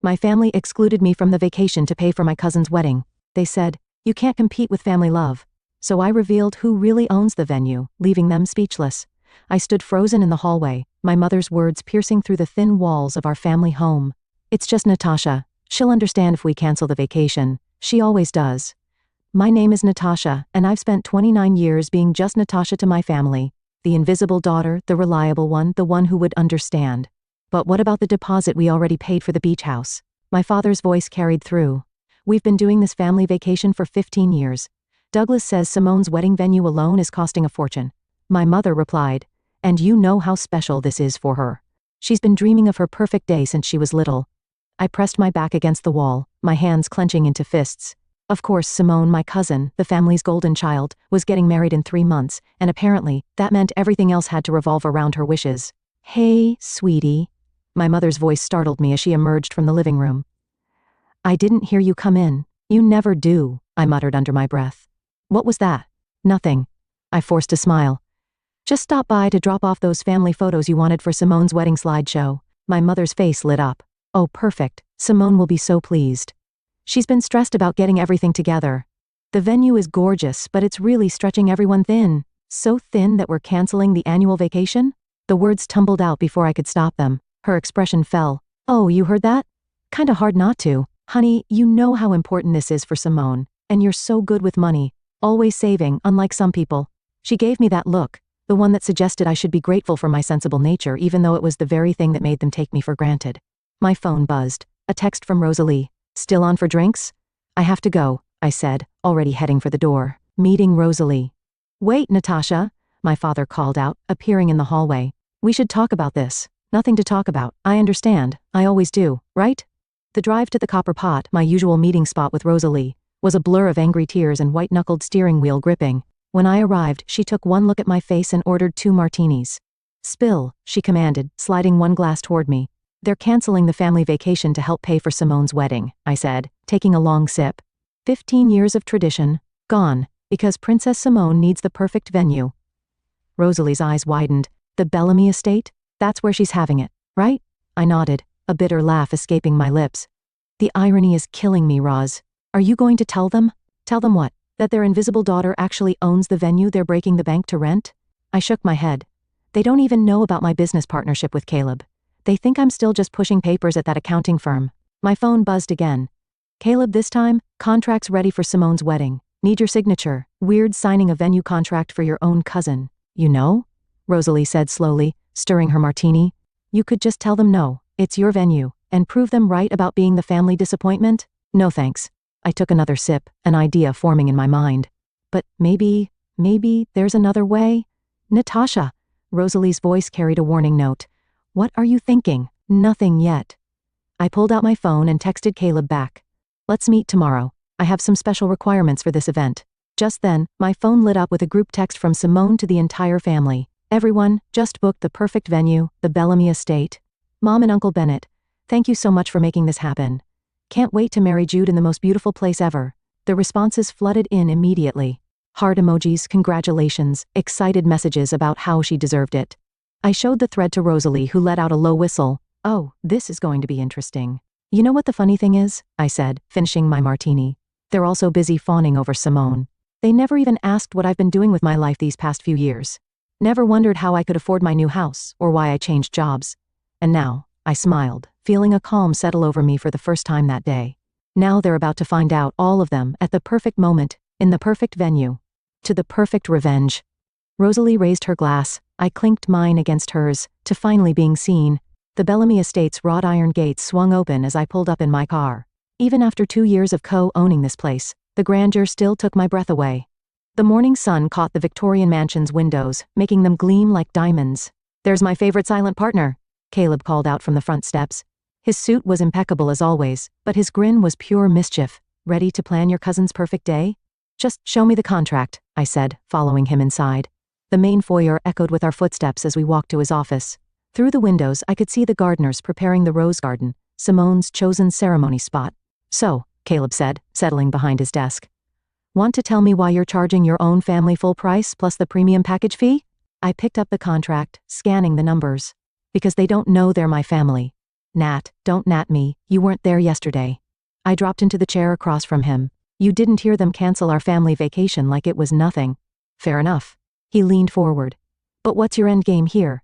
My family excluded me from the vacation to pay for my cousin's wedding. They said, "You can't compete with family love." So I revealed who really owns the venue, leaving them speechless. I stood frozen in the hallway, my mother's words piercing through the thin walls of our family home. "It's just Natasha. She'll understand if we cancel the vacation. She always does." My name is Natasha, and I've spent 29 years being just Natasha to my family. The invisible daughter, the reliable one, the one who would understand. "But what about the deposit we already paid for the beach house?" My father's voice carried through. "We've been doing this family vacation for 15 years. Douglas says Simone's wedding venue alone is costing a fortune." My mother replied, "And you know how special this is for her. She's been dreaming of her perfect day since she was little." I pressed my back against the wall, my hands clenching into fists. Of course, Simone, my cousin, the family's golden child, was getting married in 3 months, and apparently, that meant everything else had to revolve around her wishes. "Hey, sweetie." My mother's voice startled me as she emerged from the living room. "I didn't hear you come in. You never do," I muttered under my breath. "What was that?" "Nothing." I forced a smile. "Just stop by to drop off those family photos you wanted for Simone's wedding slideshow." My mother's face lit up. "Oh, perfect. Simone will be so pleased. She's been stressed about getting everything together. The venue is gorgeous, but it's really stretching everyone thin. So thin that we're canceling the annual vacation?" The words tumbled out before I could stop them. Her expression fell. "Oh, you heard that? Kinda hard not to. Honey, you know how important this is for Simone, and you're so good with money. Always saving, unlike some people." She gave me that look, the one that suggested I should be grateful for my sensible nature even though it was the very thing that made them take me for granted. My phone buzzed. A text from Rosalie. "Still on for drinks?" "I have to go," I said, already heading for the door. "Meeting Rosalie." "Wait, Natasha," my father called out, appearing in the hallway. "We should talk about this." "Nothing to talk about. I understand. I always do, right?" The drive to the Copper Pot, my usual meeting spot with Rosalie, was a blur of angry tears and white-knuckled steering wheel gripping. When I arrived, she took one look at my face and ordered 2 martinis. "Spill," she commanded, sliding one glass toward me. "They're canceling the family vacation to help pay for Simone's wedding," I said, taking a long sip. 15 years of tradition, gone, because Princess Simone needs the perfect venue. Rosalie's eyes widened. "The Bellamy estate? That's where she's having it, right?" I nodded, a bitter laugh escaping my lips. "The irony is killing me, Roz. Are you going to tell them?" "Tell them what? That their invisible daughter actually owns the venue they're breaking the bank to rent?" I shook my head. "They don't even know about my business partnership with Caleb. They think I'm still just pushing papers at that accounting firm." My phone buzzed again. "Caleb this time, contract's ready for Simone's wedding. Need your signature. Weird signing a venue contract for your own cousin. You know?" Rosalie said slowly, stirring her martini. "You could just tell them no, it's your venue, and prove them right about being the family disappointment." "No thanks." I took another sip, an idea forming in my mind. "But maybe there's another way?" "Natasha." Rosalie's voice carried a warning note. "What are you thinking?" "Nothing yet." I pulled out my phone and texted Caleb back. "Let's meet tomorrow. I have some special requirements for this event." Just then, my phone lit up with a group text from Simone to the entire family. "Everyone, just booked the perfect venue, the Bellamy estate. Mom and Uncle Bennett, thank you so much for making this happen. Can't wait to marry Jude in the most beautiful place ever." The responses flooded in immediately. Heart emojis, congratulations, excited messages about how she deserved it. I showed the thread to Rosalie, who let out a low whistle. "Oh, this is going to be interesting." "You know what the funny thing is?" I said, finishing my martini. "They're also busy fawning over Simone. They never even asked what I've been doing with my life these past few years. Never wondered how I could afford my new house, or why I changed jobs. And now," I smiled, feeling a calm settle over me for the first time that day. "Now they're about to find out, all of them, at the perfect moment, in the perfect venue. To the perfect revenge." Rosalie raised her glass. I clinked mine against hers, to finally being seen. The Bellamy estate's wrought iron gates swung open as I pulled up in my car. Even after 2 years of co-owning this place, the grandeur still took my breath away. The morning sun caught the Victorian mansion's windows, making them gleam like diamonds. "There's my favorite silent partner," Caleb called out from the front steps. His suit was impeccable as always, but his grin was pure mischief. "Ready to plan your cousin's perfect day?" "Just show me the contract," I said, following him inside. The main foyer echoed with our footsteps as we walked to his office. Through the windows, I could see the gardeners preparing the rose garden, Simone's chosen ceremony spot. "So," Caleb said, settling behind his desk. "Want to tell me why you're charging your own family full price plus the premium package fee?" I picked up the contract, scanning the numbers. "Because they don't know they're my family. Nat, don't nat me, you weren't there yesterday. I dropped into the chair across from him. You didn't hear them cancel our family vacation like it was nothing. Fair enough. He leaned forward. But what's your end game here?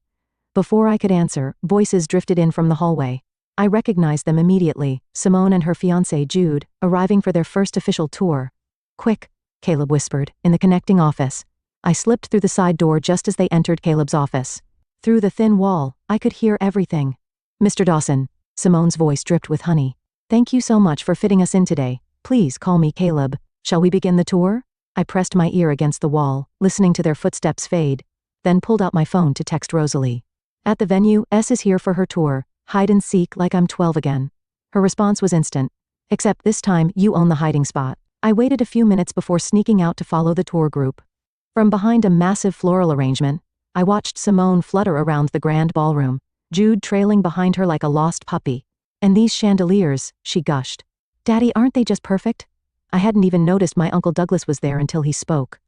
Before I could answer, voices drifted in from the hallway. I recognized them immediately, Simone and her fiancé Jude, arriving for their first official tour. Quick, Caleb whispered, in the connecting office. I slipped through the side door just as they entered Caleb's office. Through the thin wall, I could hear everything. Mr. Dawson, Simone's voice dripped with honey. Thank you so much for fitting us in today. Please call me Caleb. Shall we begin the tour? I pressed my ear against the wall, listening to their footsteps fade, then pulled out my phone to text Rosalie. At the venue, S is here for her tour. Hide and seek like I'm 12 again. Her response was instant. Except this time, you own the hiding spot. I waited a few minutes before sneaking out to follow the tour group. From behind a massive floral arrangement, I watched Simone flutter around the grand ballroom, Jude trailing behind her like a lost puppy. And these chandeliers, she gushed. Daddy, aren't they just perfect? I hadn't even noticed my Uncle Douglas was there until he spoke.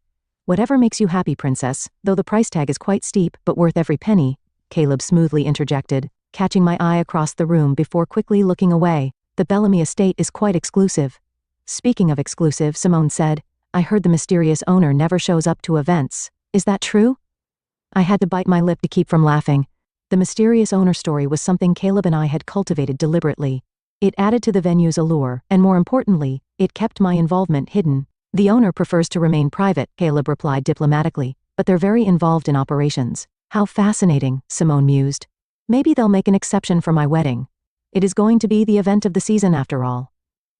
Whatever makes you happy, princess, though the price tag is quite steep but worth every penny, Caleb smoothly interjected, catching my eye across the room before quickly looking away. The Bellamy estate is quite exclusive. Speaking of exclusive, Simone said, I heard the mysterious owner never shows up to events. Is that true? I had to bite my lip to keep from laughing. The mysterious owner story was something Caleb and I had cultivated deliberately. It added to the venue's allure, and more importantly, it kept my involvement hidden. The owner prefers to remain private, Caleb replied diplomatically, but they're very involved in operations. How fascinating, Simone mused. Maybe they'll make an exception for my wedding. It is going to be the event of the season after all.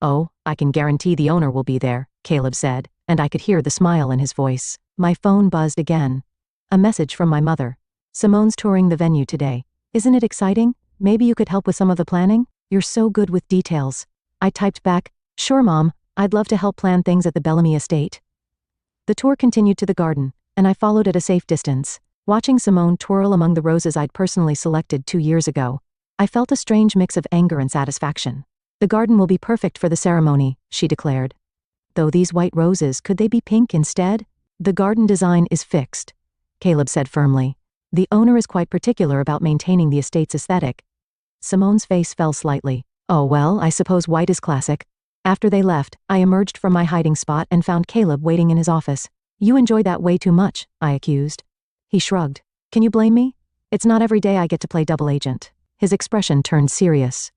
Oh, I can guarantee the owner will be there, Caleb said, and I could hear the smile in his voice. My phone buzzed again. A message from my mother. Simone's touring the venue today. Isn't it exciting? Maybe you could help with some of the planning? You're so good with details. I typed back, sure Mom, I'd love to help plan things at the Bellamy estate. The tour continued to the garden, and I followed at a safe distance. Watching Simone twirl among the roses I'd personally selected 2 years ago, I felt a strange mix of anger and satisfaction. The garden will be perfect for the ceremony, she declared. Though these white roses, could they be pink instead? The garden design is fixed, Caleb said firmly. The owner is quite particular about maintaining the estate's aesthetic. Simone's face fell slightly. Oh well, I suppose white is classic. After they left, I emerged from my hiding spot and found Caleb waiting in his office. You enjoy that way too much, I accused. He shrugged. Can you blame me? It's not every day I get to play double agent. His expression turned serious.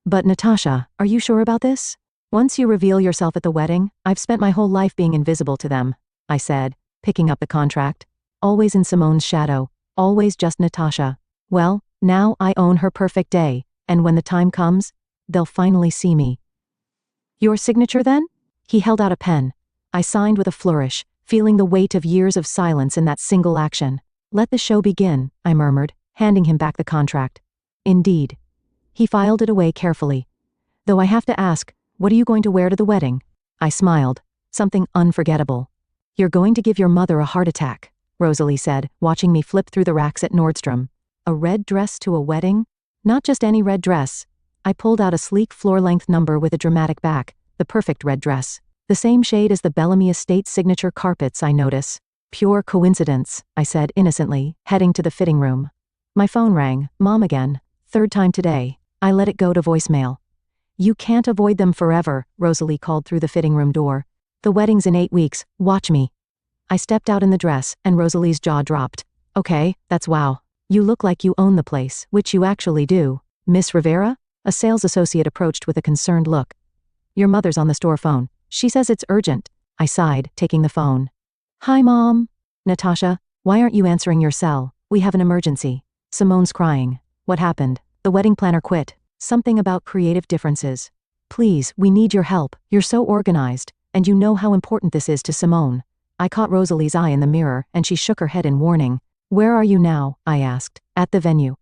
But Natasha, are you sure about this? Once you reveal yourself at the wedding, I've spent my whole life being invisible to them, I said, picking up the contract. Always in Simone's shadow, always just Natasha. Well, now I own her perfect day, and when the time comes, they'll finally see me. Your signature then? He held out a pen. I signed with a flourish, feeling the weight of years of silence in that single action. Let the show begin, I murmured, handing him back the contract. Indeed. He filed it away carefully. Though I have to ask, what are you going to wear to the wedding? I smiled. Something unforgettable. You're going to give your mother a heart attack, Rosalie said, watching me flip through the racks at Nordstrom. A red dress to a wedding? Not just any red dress. I pulled out a sleek floor-length number with a dramatic back, the perfect red dress. The same shade as the Bellamy estate's signature carpets, I notice. Pure coincidence, I said innocently, heading to the fitting room. My phone rang. Mom again. 3rd time today. I let it go to voicemail. You can't avoid them forever, Rosalie called through the fitting room door. The wedding's in 8 weeks, watch me. I stepped out in the dress, and Rosalie's jaw dropped. Okay, that's wow. You look like you own the place, which you actually do. Miss Rivera? A sales associate approached with a concerned look. Your mother's on the store phone. She says it's urgent. I sighed, taking the phone. Hi, Mom. Natasha, why aren't you answering your cell? We have an emergency. Simone's crying. What happened? The wedding planner quit. Something about creative differences. Please, we need your help. You're so organized, and you know how important this is to Simone. I caught Rosalie's eye in the mirror, and she shook her head in warning. Where are you now? I asked. At the venue.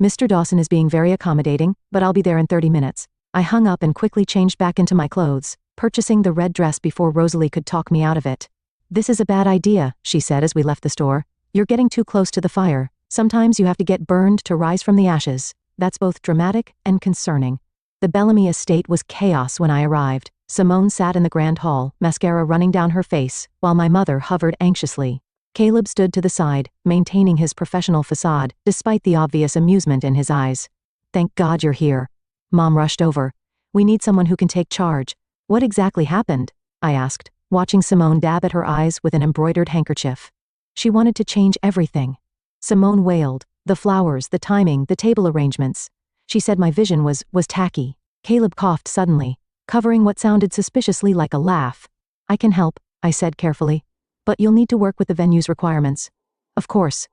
Mr. Dawson is being very accommodating, but I'll be there in 30 minutes. I hung up and quickly changed back into my clothes, purchasing the red dress before Rosalie could talk me out of it. This is a bad idea, she said as we left the store. You're getting too close to the fire. Sometimes you have to get burned to rise from the ashes. That's both dramatic and concerning. The Bellamy estate was chaos when I arrived. Simone sat in the grand hall, mascara running down her face, while my mother hovered anxiously. Caleb stood to the side, maintaining his professional facade, despite the obvious amusement in his eyes. Thank God you're here. Mom rushed over. We need someone who can take charge. What exactly happened? I asked, watching Simone dab at her eyes with an embroidered handkerchief. She wanted to change everything. Simone wailed. The flowers, the timing, the table arrangements. She said my vision was tacky. Caleb coughed suddenly, covering what sounded suspiciously like a laugh. I can help, I said carefully. But you'll need to work with the venue's requirements. Of course,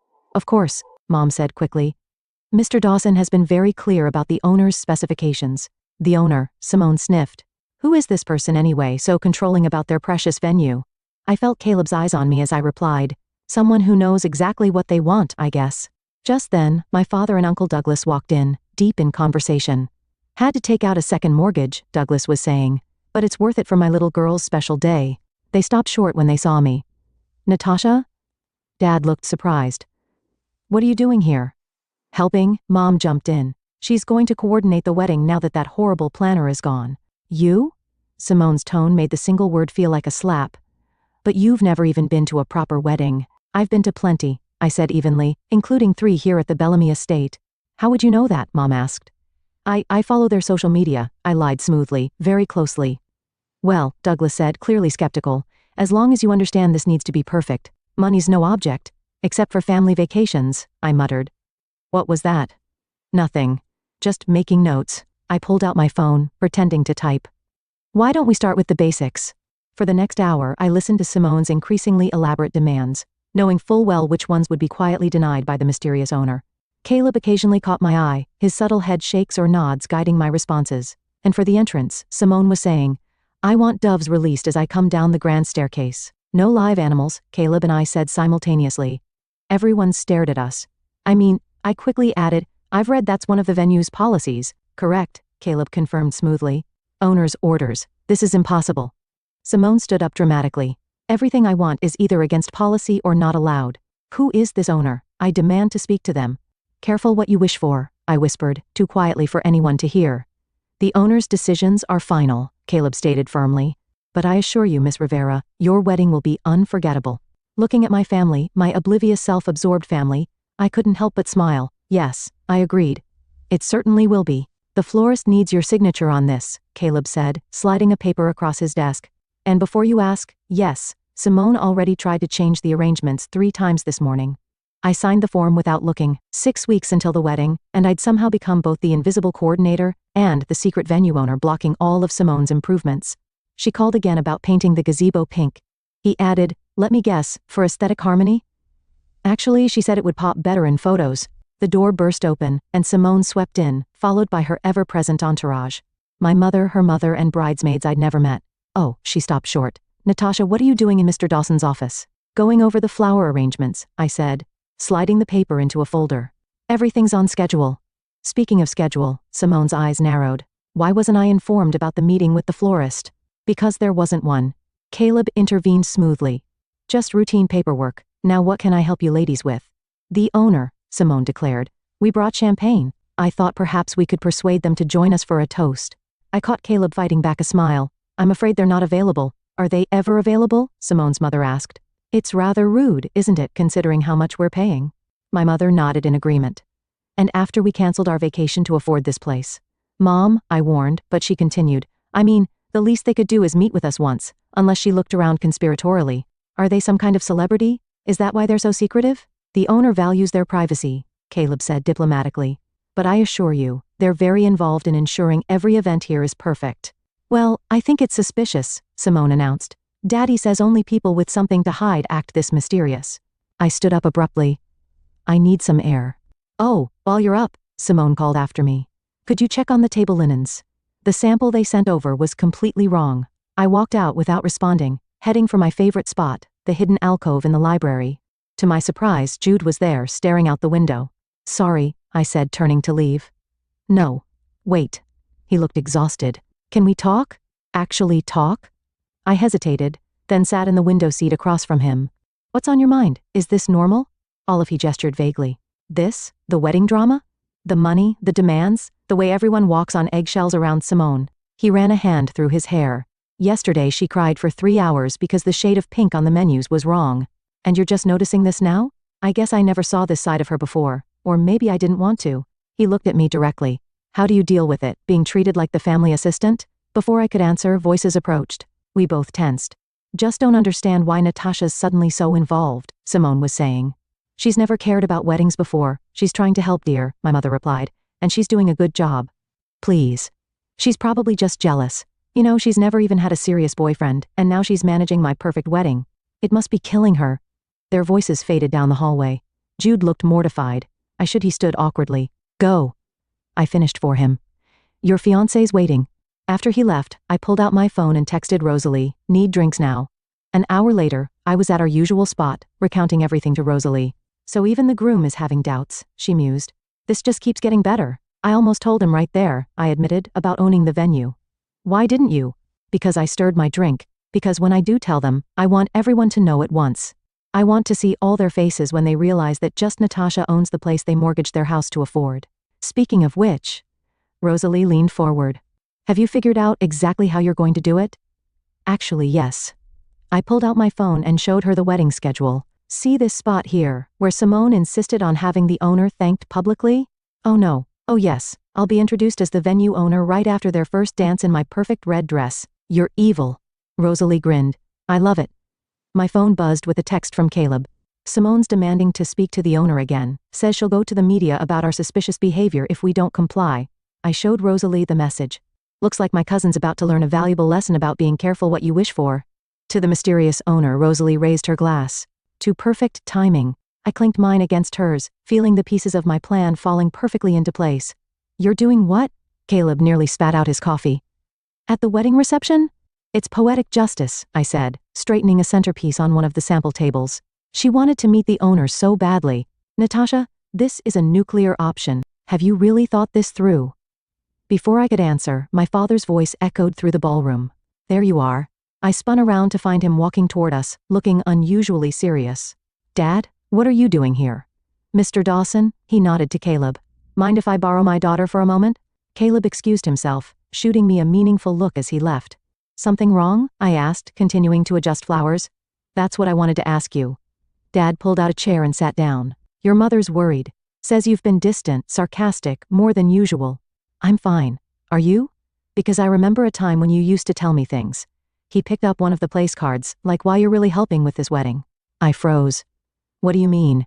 Mom said quickly. Mr. Dawson has been very clear about the owner's specifications. The owner, Simone sniffed. Who is this person anyway, so controlling about their precious venue? I felt Caleb's eyes on me as I replied. Someone who knows exactly what they want, I guess. Just then, my father and Uncle Douglas walked in, deep in conversation. Had to take out a second mortgage, Douglas was saying. But it's worth it for my little girl's special day. They stopped short when they saw me. Natasha? Dad looked surprised. What are you doing here? Helping, Mom jumped in. She's going to coordinate the wedding now that horrible planner is gone. You? Simone's tone made the single word feel like a slap. But you've never even been to a proper wedding. I've been to plenty, I said evenly, including 3 here at the Bellamy estate. How would you know that? Mom asked. I follow their social media, I lied smoothly, very closely. Well, Douglas said, clearly skeptical, as long as you understand this needs to be perfect. Money's no object. Except for family vacations, I muttered. What was that? Nothing. Just making notes. I pulled out my phone, pretending to type. Why don't we start with the basics? For the next hour, I listened to Simone's increasingly elaborate demands, knowing full well which ones would be quietly denied by the mysterious owner. Caleb occasionally caught my eye, his subtle head shakes or nods guiding my responses. And for the entrance, Simone was saying, I want doves released as I come down the grand staircase. No live animals, Caleb and I said simultaneously. Everyone stared at us. I quickly added, I've read that's one of the venue's policies. Correct, Caleb confirmed smoothly. Owner's orders. This is impossible. Simone stood up dramatically. Everything I want is either against policy or not allowed. Who is this owner? I demand to speak to them. Careful what you wish for, I whispered, too quietly for anyone to hear. The owner's decisions are final, Caleb stated firmly. But I assure you, Miss Rivera, your wedding will be unforgettable. Looking at my family, my oblivious self-absorbed family, I couldn't help but smile. Yes, I agreed. It certainly will be. The florist needs your signature on this, Caleb said, sliding a paper across his desk. And before you ask, yes, Simone already tried to change the arrangements 3 times this morning. I signed the form without looking. 6 weeks until the wedding, and I'd somehow become both the invisible coordinator and the secret venue owner blocking all of Simone's improvements. She called again about painting the gazebo pink. He added, let me guess, for aesthetic harmony? Actually, she said it would pop better in photos. The door burst open, and Simone swept in, followed by her ever-present entourage. My mother, her mother, and bridesmaids I'd never met. Oh, she stopped short. Natasha, what are you doing in Mr. Dawson's office? Going over the flower arrangements, I said, sliding the paper into a folder. Everything's on schedule. Speaking of schedule, Simone's eyes narrowed. Why wasn't I informed about the meeting with the florist? Because there wasn't one. Caleb intervened smoothly. Just routine paperwork. Now what can I help you ladies with? The owner, Simone declared. We brought champagne. I thought perhaps we could persuade them to join us for a toast. I caught Caleb fighting back a smile. I'm afraid they're not available. Are they ever available? Simone's mother asked. It's rather rude, isn't it, considering how much we're paying? My mother nodded in agreement. And after we canceled our vacation to afford this place. Mom, I warned, but she continued. The least they could do is meet with us once, unless she looked around conspiratorially. Are they some kind of celebrity? Is that why they're so secretive? The owner values their privacy, Caleb said diplomatically. But I assure you, they're very involved in ensuring every event here is perfect. Well, I think it's suspicious, Simone announced. Daddy says only people with something to hide act this mysterious. I stood up abruptly. I need some air. Oh, while you're up, Simone called after me. Could you check on the table linens? The sample they sent over was completely wrong. I walked out without responding, heading for my favorite spot, the hidden alcove in the library. To my surprise, Jude was there, staring out the window. Sorry, I said, turning to leave. No. Wait. He looked exhausted. Can we talk? Actually talk? I hesitated, then sat in the window seat across from him. What's on your mind? Is this normal? He gestured vaguely. This? The wedding drama? The money, the demands, the way everyone walks on eggshells around Simone. He ran a hand through his hair. Yesterday she cried for 3 hours because the shade of pink on the menus was wrong. And you're just noticing this now? I guess I never saw this side of her before, or maybe I didn't want to. He looked at me directly. How do you deal with it, being treated like the family assistant? Before I could answer, voices approached. We both tensed. Just don't understand why Natasha's suddenly so involved, Simone was saying. She's never cared about weddings before. She's trying to help, dear, my mother replied. And she's doing a good job. Please. She's probably just jealous. You know, she's never even had a serious boyfriend, and now she's managing my perfect wedding. It must be killing her. Their voices faded down the hallway. Jude looked mortified. He stood awkwardly. Go. I finished for him. Your fiancé's waiting. After he left, I pulled out my phone and texted Rosalie, need drinks now. An hour later, I was at our usual spot, recounting everything to Rosalie. So even the groom is having doubts, she mused. This just keeps getting better. I almost told him right there, I admitted, about owning the venue. Why didn't you? Because I stirred my drink. Because when I do tell them, I want everyone to know at once. I want to see all their faces when they realize that just Natasha owns the place they mortgaged their house to afford. Speaking of which, Rosalie leaned forward. Have you figured out exactly how you're going to do it? Actually, yes. I pulled out my phone and showed her the wedding schedule. See this spot here, where Simone insisted on having the owner thanked publicly? Oh no. Oh yes. I'll be introduced as the venue owner right after their first dance in my perfect red dress. You're evil. Rosalie grinned. I love it. My phone buzzed with a text from Caleb. Simone's demanding to speak to the owner again. Says she'll go to the media about our suspicious behavior if we don't comply. I showed Rosalie the message. Looks like my cousin's about to learn a valuable lesson about being careful what you wish for. To the mysterious owner, Rosalie raised her glass. To perfect timing. I clinked mine against hers, feeling the pieces of my plan falling perfectly into place. You're doing what? Caleb nearly spat out his coffee. At the wedding reception? It's poetic justice, I said, straightening a centerpiece on one of the sample tables. She wanted to meet the owner so badly. Natasha, this is a nuclear option. Have you really thought this through? Before I could answer, my father's voice echoed through the ballroom. There you are. I spun around to find him walking toward us, looking unusually serious. Dad, what are you doing here? Mr. Dawson, he nodded to Caleb. Mind if I borrow my daughter for a moment? Caleb excused himself, shooting me a meaningful look as he left. Something wrong? I asked, continuing to adjust flowers. That's what I wanted to ask you. Dad pulled out a chair and sat down. Your mother's worried. Says you've been distant, sarcastic, more than usual. I'm fine. Are you? Because I remember a time when you used to tell me things. He picked up one of the place cards, like why you're really helping with this wedding. I froze. What do you mean?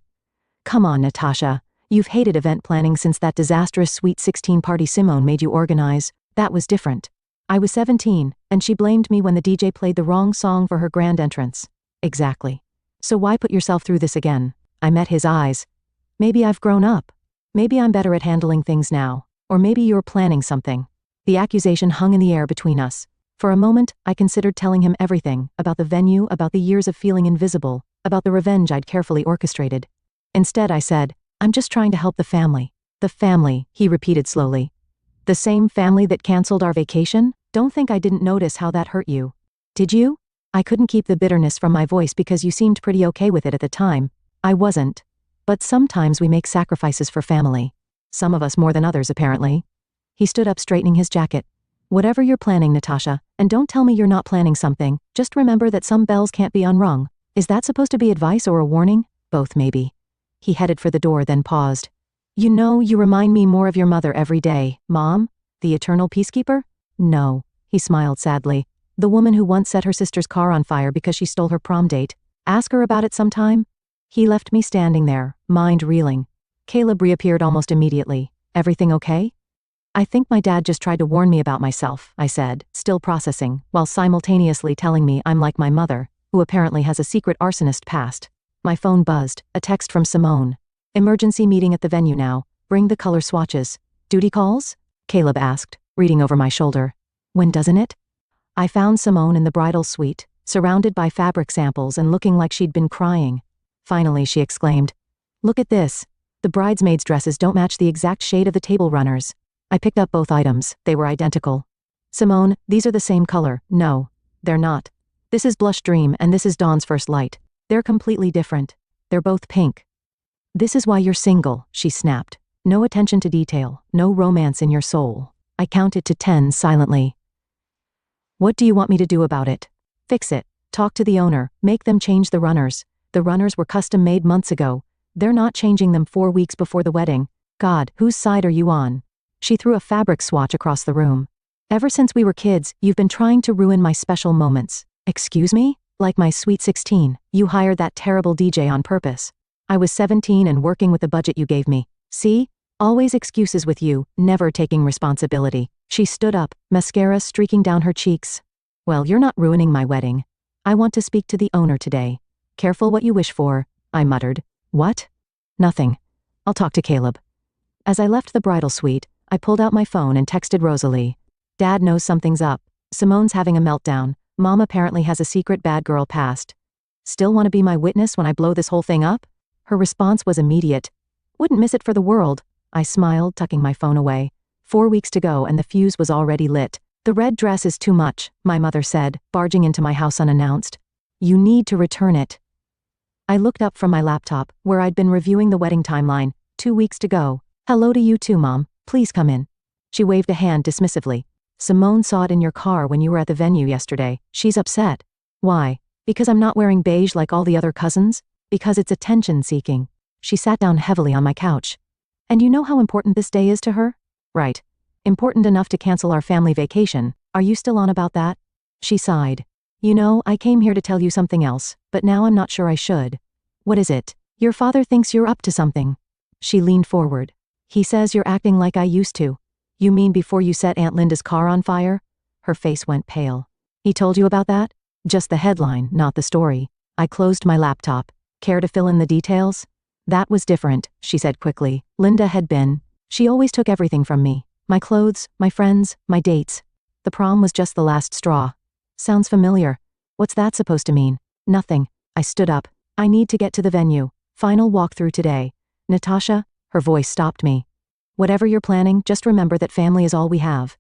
Come on, Natasha. You've hated event planning since that disastrous Sweet 16 party Simone made you organize. That was different. I was 17, and she blamed me when the DJ played the wrong song for her grand entrance. Exactly. So why put yourself through this again? I met his eyes. Maybe I've grown up. Maybe I'm better at handling things now. Or maybe you're planning something. The accusation hung in the air between us. For a moment, I considered telling him everything, about the venue, about the years of feeling invisible, about the revenge I'd carefully orchestrated. Instead, I said, I'm just trying to help the family. The family, he repeated slowly. The same family that canceled our vacation? Don't think I didn't notice how that hurt you. Did you? I couldn't keep the bitterness from my voice because you seemed pretty okay with it at the time. I wasn't. But sometimes we make sacrifices for family. Some of us more than others, apparently. He stood up, straightening his jacket. Whatever you're planning, Natasha, and don't tell me you're not planning something, just remember that some bells can't be unrung. Is that supposed to be advice or a warning? Both, maybe. He headed for the door, then paused. You know, you remind me more of your mother every day. Mom? The eternal peacekeeper? No. He smiled sadly. The woman who once set her sister's car on fire because she stole her prom date. Ask her about it sometime. He left me standing there, mind reeling. Caleb reappeared almost immediately. Everything okay? I think my dad just tried to warn me about myself, I said, still processing, while simultaneously telling me I'm like my mother, who apparently has a secret arsonist past. My phone buzzed, a text from Simone. Emergency meeting at the venue now. Bring the color swatches. Duty calls? Caleb asked, reading over my shoulder. When doesn't it? I found Simone in the bridal suite, surrounded by fabric samples and looking like she'd been crying. Finally, she exclaimed. Look at this. The bridesmaids' dresses don't match the exact shade of the table runners. I picked up both items. They were identical. Simone, these are the same color. No, they're not. This is Blush Dream and this is Dawn's First Light. They're completely different. They're both pink. This is why you're single, she snapped. No attention to detail, no romance in your soul. I counted to 10 silently. What do you want me to do about it? Fix it. Talk to the owner. Make them change the runners. The runners were custom made months ago. They're not changing them 4 weeks before the wedding. God, whose side are you on? She threw a fabric swatch across the room. Ever since we were kids, you've been trying to ruin my special moments. Excuse me? Like my sweet 16, you hired that terrible DJ on purpose. I was 17 and working with the budget you gave me. See? Always excuses with you, never taking responsibility. She stood up, mascara streaking down her cheeks. Well, you're not ruining my wedding. I want to speak to the owner today. Careful what you wish for, I muttered. What? Nothing. I'll talk to Caleb. As I left the bridal suite, I pulled out my phone and texted Rosalie. Dad knows something's up. Simone's having a meltdown. Mom apparently has a secret bad girl past. Still want to be my witness when I blow this whole thing up? Her response was immediate. Wouldn't miss it for the world. I smiled, tucking my phone away. 4 weeks to go and the fuse was already lit. The red dress is too much, my mother said, barging into my house unannounced. You need to return it. I looked up from my laptop, where I'd been reviewing the wedding timeline. 2 weeks to go. Hello to you too, Mom. Please come in. She waved a hand dismissively. Simone saw it in your car when you were at the venue yesterday. She's upset. Why? Because I'm not wearing beige like all the other cousins? Because it's attention-seeking. She sat down heavily on my couch. And you know how important this day is to her? Right. Important enough to cancel our family vacation. Are you still on about that? She sighed. You know, I came here to tell you something else, but now I'm not sure I should. What is it? Your father thinks you're up to something. She leaned forward. He says you're acting like I used to. You mean before you set Aunt Linda's car on fire? Her face went pale. He told you about that? Just the headline, not the story. I closed my laptop. Care to fill in the details? That was different, she said quickly. Linda had been. She always took everything from me. My clothes, my friends, my dates. The prom was just the last straw. Sounds familiar. What's that supposed to mean? Nothing. I stood up. I need to get to the venue. Final walkthrough today. Natasha? Her voice stopped me. Whatever you're planning, just remember that family is all we have.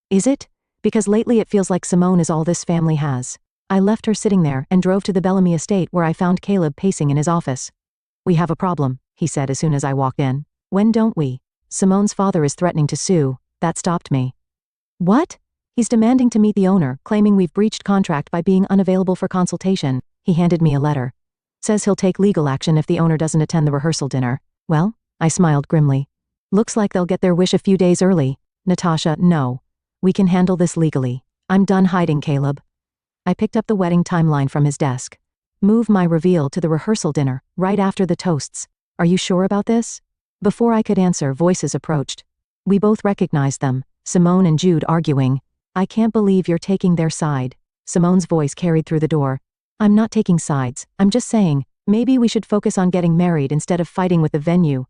Is it? Because lately it feels like Simone is all this family has. I left her sitting there and drove to the Bellamy estate where I found Caleb pacing in his office. We have a problem, he said as soon as I walked in. When don't we? Simone's father is threatening to sue. That stopped me. What? He's demanding to meet the owner, claiming we've breached contract by being unavailable for consultation. He handed me a letter. Says he'll take legal action if the owner doesn't attend the rehearsal dinner. Well, I smiled grimly. Looks like they'll get their wish a few days early. Natasha, no. We can handle this legally. I'm done hiding, Caleb. I picked up the wedding timeline from his desk. Move my reveal to the rehearsal dinner, right after the toasts. Are you sure about this? Before I could answer, voices approached. We both recognized them, Simone and Jude arguing. I can't believe you're taking their side. Simone's voice carried through the door. I'm not taking sides, I'm just saying, maybe we should focus on getting married instead of fighting with the venue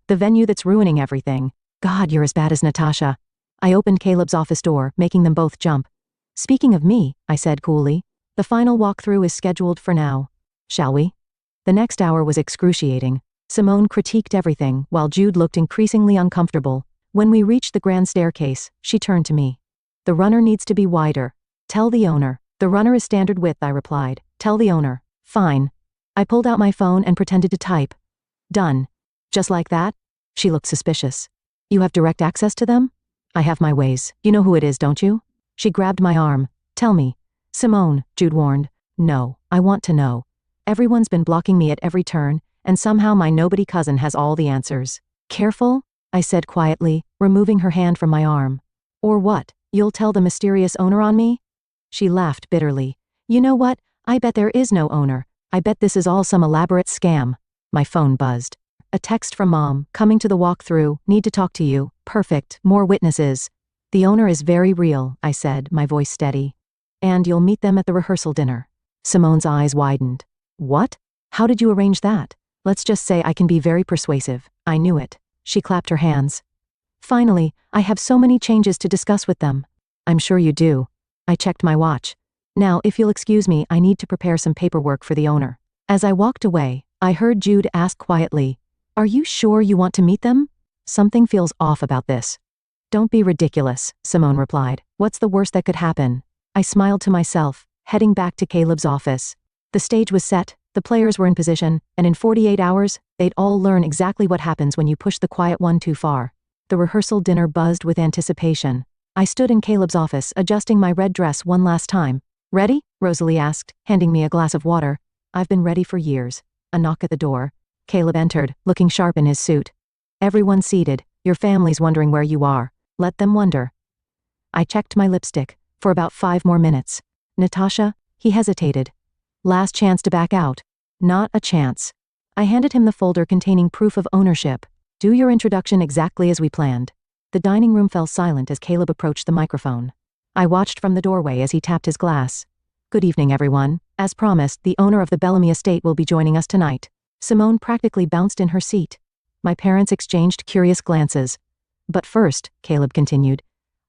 that's ruining everything. God, you're as bad as Natasha. I opened Caleb's office door, making them both jump. Speaking of me, I said coolly, the final walkthrough is scheduled for now. Shall we? The next hour was excruciating. Simone critiqued everything, while Jude looked increasingly uncomfortable. When we reached the grand staircase, she turned to me. The runner needs to be wider. Tell the owner. The runner is standard width, I replied. Tell the owner. Fine. I pulled out my phone and pretended to type. Done. Just like that? She looked suspicious. You have direct access to them? I have my ways. You know who it is, don't you? She grabbed my arm. Tell me. Simone, Jude warned. No, I want to know. Everyone's been blocking me at every turn, and somehow my nobody cousin has all the answers. Careful? I said quietly, removing her hand from my arm. Or what? You'll tell the mysterious owner on me? She laughed bitterly. You know what? I bet there is no owner. I bet this is all some elaborate scam. My phone buzzed. A text from Mom, coming to the walkthrough, need to talk to you. Perfect, more witnesses. The owner is very real, I said, my voice steady. And you'll meet them at the rehearsal dinner. Simone's eyes widened. What? How did you arrange that? Let's just say I can be very persuasive. I knew it. She clapped her hands. Finally, I have so many changes to discuss with them. I'm sure you do. I checked my watch. Now, if you'll excuse me, I need to prepare some paperwork for the owner. As I walked away, I heard Jude ask quietly, Are you sure you want to meet them? Something feels off about this. Don't be ridiculous, Simone replied. What's the worst that could happen? I smiled to myself, heading back to Caleb's office. The stage was set, the players were in position, and in 48 hours, they'd all learn exactly what happens when you push the quiet one too far. The rehearsal dinner buzzed with anticipation. I stood in Caleb's office, adjusting my red dress one last time. Ready? Rosalie asked, handing me a glass of water. I've been ready for years. A knock at the door. Caleb entered, looking sharp in his suit. Everyone seated. Your family's wondering where you are. Let them wonder. I checked my lipstick, for about 5 more minutes. Natasha, he hesitated. Last chance to back out. Not a chance. I handed him the folder containing proof of ownership. Do your introduction exactly as we planned. The dining room fell silent as Caleb approached the microphone. I watched from the doorway as he tapped his glass. Good evening, everyone. As promised, the owner of the Bellamy estate will be joining us tonight. Simone practically bounced in her seat. My parents exchanged curious glances. But first, Caleb continued,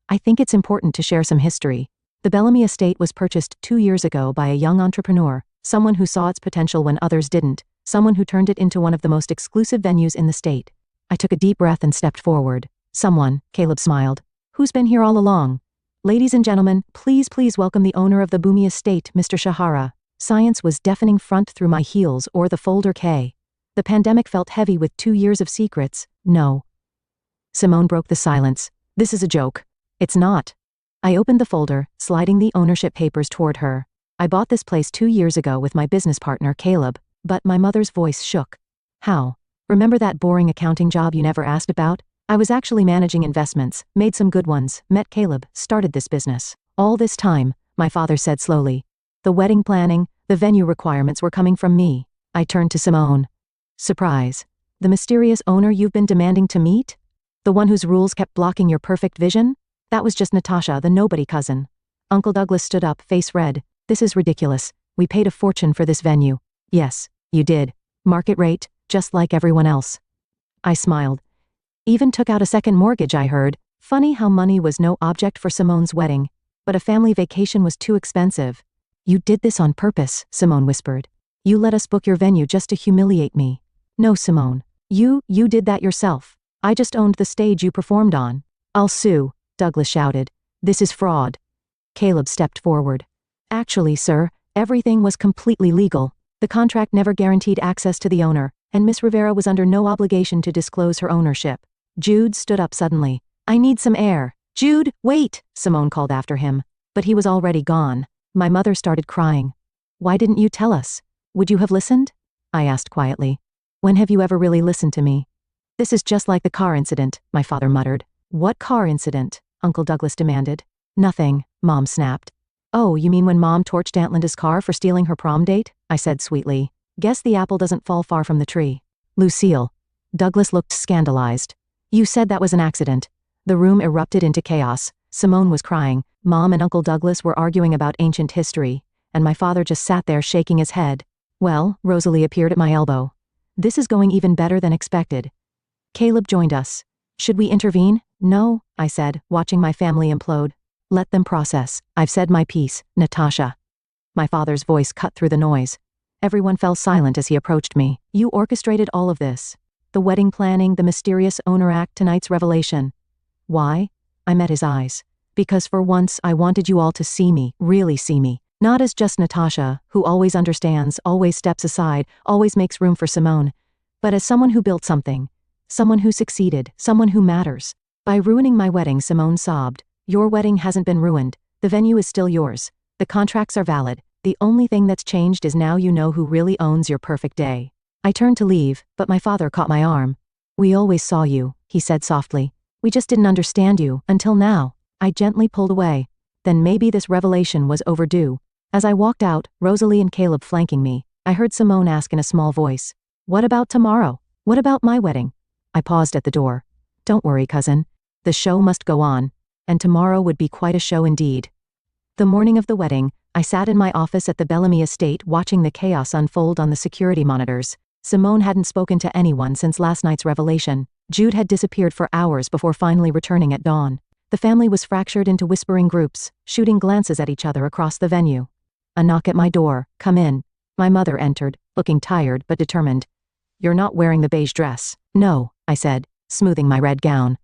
I think it's important to share some history. The Bellamy estate was purchased 2 years ago by a young entrepreneur, someone who saw its potential when others didn't, someone who turned it into one of the most exclusive venues in the state. I took a deep breath and stepped forward. Someone, Caleb smiled, who's been here all along. Ladies and gentlemen, please welcome the owner of the Bellamy estate, Mr. Shahara. Science was deafening front through my heels or the folder K. The pandemic felt heavy with 2 years of secrets. No. Simone broke the silence. This is a joke. It's not. I opened the folder, sliding the ownership papers toward her. I bought this place 2 years ago with my business partner, Caleb, but my mother's voice shook. How? Remember that boring accounting job you never asked about? I was actually managing investments, made some good ones, met Caleb, started this business. All this time, my father said slowly. The wedding planning, the venue requirements were coming from me. I turned to Simone. Surprise. The mysterious owner you've been demanding to meet? The one whose rules kept blocking your perfect vision? That was just Natasha, the nobody cousin. Uncle Douglas stood up, face red. This is ridiculous. We paid a fortune for this venue. Yes, you did. Market rate, just like everyone else. I smiled. Even took out a second mortgage, I heard. Funny how money was no object for Simone's wedding. But a family vacation was too expensive. You did this on purpose, Simone whispered. You let us book your venue just to humiliate me. No, Simone. You did that yourself. I just owned the stage you performed on. I'll sue, Douglas shouted. This is fraud. Caleb stepped forward. Actually, sir, everything was completely legal. The contract never guaranteed access to the owner, and Miss Rivera was under no obligation to disclose her ownership. Jude stood up suddenly. I need some air. Jude, wait, Simone called after him. But he was already gone. My mother started crying. Why didn't you tell us? Would you have listened? I asked quietly. When have you ever really listened to me? This is just like the car incident, my father muttered. What car incident? Uncle Douglas demanded. Nothing, Mom snapped. Oh, you mean when Mom torched Aunt Linda's car for stealing her prom date? I said sweetly. Guess the apple doesn't fall far from the tree. Lucille. Douglas looked scandalized. You said that was an accident. The room erupted into chaos. Simone was crying. Mom and Uncle Douglas were arguing about ancient history, and my father just sat there shaking his head. Well, Rosalie appeared at my elbow. This is going even better than expected. Caleb joined us. Should we intervene? No, I said, watching my family implode. Let them process. I've said my piece, Natasha. My father's voice cut through the noise. Everyone fell silent as he approached me. You orchestrated all of this. The wedding planning, the mysterious owner act, tonight's revelation. Why? I met his eyes. Because for once I wanted you all to see me, really see me. Not as just Natasha, who always understands, always steps aside, always makes room for Simone, but as someone who built something. Someone who succeeded, someone who matters. By ruining my wedding, Simone sobbed. Your wedding hasn't been ruined. The venue is still yours. The contracts are valid. The only thing that's changed is now you know who really owns your perfect day. I turned to leave, but my father caught my arm. We always saw you, he said softly. We just didn't understand you, until now. I gently pulled away. Then maybe this revelation was overdue. As I walked out, Rosalie and Caleb flanking me, I heard Simone ask in a small voice. What about tomorrow? What about my wedding? I paused at the door. Don't worry, cousin. The show must go on. And tomorrow would be quite a show indeed. The morning of the wedding, I sat in my office at the Bellamy estate watching the chaos unfold on the security monitors. Simone hadn't spoken to anyone since last night's revelation. Jude had disappeared for hours before finally returning at dawn. The family was fractured into whispering groups, shooting glances at each other across the venue. A knock at my door. Come in. My mother entered, looking tired but determined. You're not wearing the beige dress. No, I said, smoothing my red gown.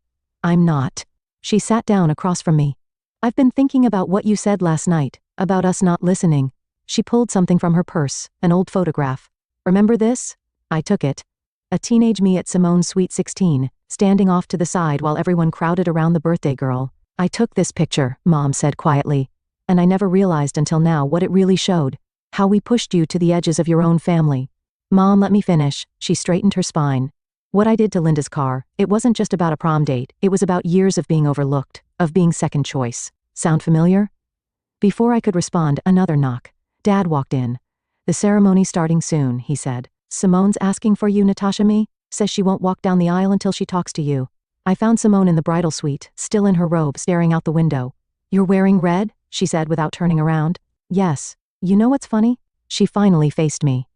I'm not. She sat down across from me. I've been thinking about what you said last night, about us not listening. She pulled something from her purse, an old photograph. Remember this? I took it. A teenage me at Simone's Sweet 16, standing off to the side while everyone crowded around the birthday girl. I took this picture, Mom said quietly. And I never realized until now what it really showed. How we pushed you to the edges of your own family. Mom, let me finish. She straightened her spine. What I did to Linda's car, it wasn't just about a prom date, it was about years of being overlooked, of being second choice. Sound familiar? Before I could respond, another knock. Dad walked in. The ceremony's starting soon, he said. Simone's asking for you, Natasha. Me? Says she won't walk down the aisle until she talks to you. I found Simone in the bridal suite, still in her robe, staring out the window. You're wearing red? She said without turning around. Yes. You know what's funny? She finally faced me.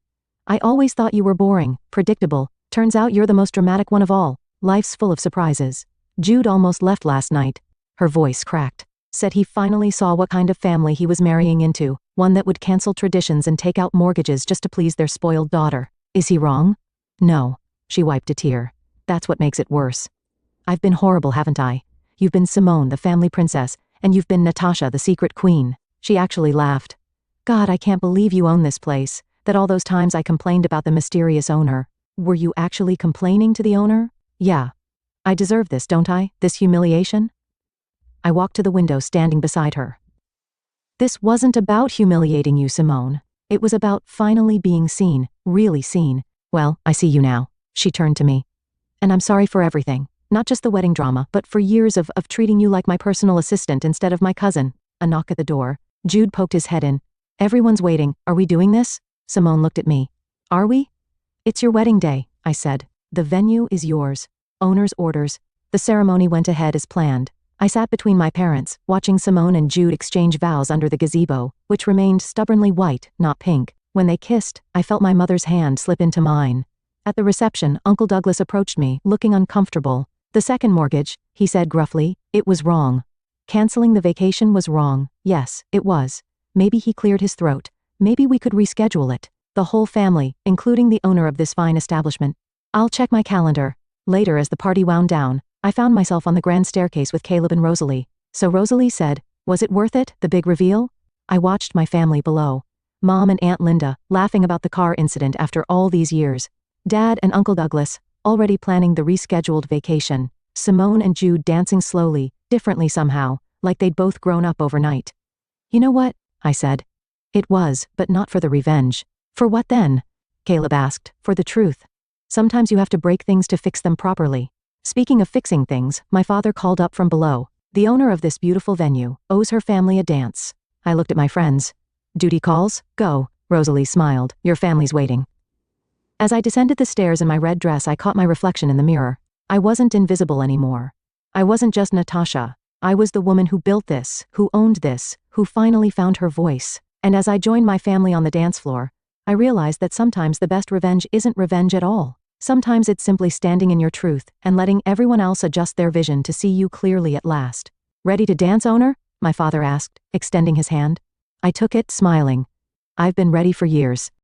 I always thought you were boring, predictable. Turns out you're the most dramatic one of all. Life's full of surprises. Jude almost left last night. Her voice cracked. Said he finally saw what kind of family he was marrying into, one that would cancel traditions and take out mortgages just to please their spoiled daughter. Is he wrong? No. She wiped a tear. That's what makes it worse. I've been horrible, haven't I? You've been Simone, the family princess, and you've been Natasha, the secret queen. She actually laughed. God, I can't believe you own this place. That all those times I complained about the mysterious owner. Were you actually complaining to the owner? Yeah. I deserve this, don't I? This humiliation? I walked to the window, standing beside her. This wasn't about humiliating you, Simone. It was about finally being seen, really seen. Well, I see you now. She turned to me. And I'm sorry for everything. Not just the wedding drama, but for years of treating you like my personal assistant instead of my cousin. A knock at the door. Jude poked his head in. Everyone's waiting. Are we doing this? Simone looked at me. Are we? It's your wedding day, I said. The venue is yours. Owner's orders. The ceremony went ahead as planned. I sat between my parents, watching Simone and Jude exchange vows under the gazebo, which remained stubbornly white, not pink. When they kissed, I felt my mother's hand slip into mine. At the reception, Uncle Douglas approached me, looking uncomfortable. The second mortgage, he said gruffly, it was wrong. Canceling the vacation was wrong. Yes, it was. Maybe he cleared his throat. Maybe we could reschedule it. The whole family, including the owner of this fine establishment. I'll check my calendar. Later, as the party wound down, I found myself on the grand staircase with Caleb and Rosalie. So Rosalie said, was it worth it, the big reveal? I watched my family below. Mom and Aunt Linda, laughing about the car incident after all these years. Dad and Uncle Douglas, already planning the rescheduled vacation. Simone and Jude dancing slowly, differently somehow, like they'd both grown up overnight. You know what? I said. It was, but not for the revenge. For what then? Caleb asked. For the truth. Sometimes you have to break things to fix them properly. Speaking of fixing things, my father called up from below. The owner of this beautiful venue owes her family a dance. I looked at my friends. Duty calls? Go. Rosalie smiled. Your family's waiting. As I descended the stairs in my red dress, I caught my reflection in the mirror. I wasn't invisible anymore. I wasn't just Natasha. I was the woman who built this, who owned this, who finally found her voice. And as I joined my family on the dance floor, I realized that sometimes the best revenge isn't revenge at all. Sometimes it's simply standing in your truth and letting everyone else adjust their vision to see you clearly at last. Ready to dance, owner? My father asked, extending his hand. I took it, smiling. I've been ready for years.